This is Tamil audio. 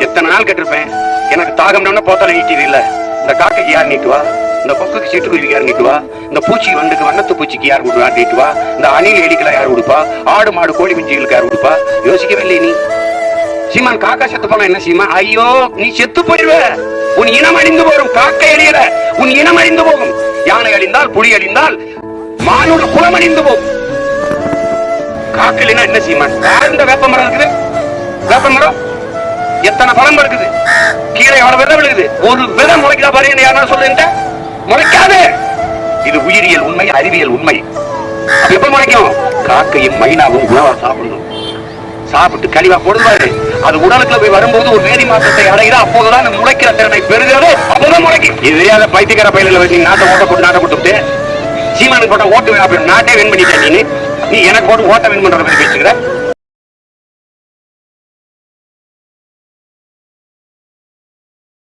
எத்தனை நாள் கேட்டிருப்பேன். எனக்கு தாகம்னா போத்தலை நீட்டிது இல்ல. இந்த காக்கைக்கு யார் நீட்டுவா? இந்த கொக்குக்கு சிட்டுக்குருவிக்கு யார் நீட்டுவா? இந்த பூச்சி வண்டுக்கு வண்ணத்து பூச்சிக்கு யார் கொடுவா நீட்டுவா? இந்த அணில் எலிக்கெல்லாம் யார் கொடுப்பா? ஆடு மாடு கோழி குஞ்சுகளுக்கு யார் கொடுப்பா? யோசிக்கவே இல்லை நீ. சீமான் காக்கா செத்து போனா என்ன சீமா? ஐயோ நீ செத்து போயிடுவ. உன் இனம் அழிந்து போகும். காக்கை அழியல, உன் இனம் அழிந்து போகும். யானை அழிந்தால், புலி அழிந்தால், மானோட குலம் அழிந்து போகும். காக்கலினா என்ன சீமான்? இந்த வேப்ப மரம் இருக்குது. வேப்ப மரம் எத்தனை பழம் இருக்குது. கீழே எவ்வளவு விதை விழுகுது. ஒரு விதை முளைக்கிறா பாரு. யாரா சொல்லுங்க முளைக்காது. இது உயிரியல் உண்மை, அறிவியல் உண்மை. எப்ப முளைக்கும்? காக்கையும் மைனாவும் உணவா சாப்பிடணும். சாப்பிட்டு கழிவா போடுவாரு. அது உடலுக்குள்ள போய் வரும்போது ஒரு வேதி மாற்றத்தை அடைகிற. அப்போதுதான் முளைக்கிற திறனை பெறுகிறது. அப்போதான் முளைக்கும். இதே அதை பைத்தியக்கார பயில வச்சு நாட்டை ஓட்ட போட்டு நாட்டை போட்டு சீமானுக்கு போட்ட ஓட்டு நாட்டை வின் பண்ணிட்ட. நீ எனக்கு போட்டு ஓட்ட வின் பண்ற மாதிரி பேசுகிற.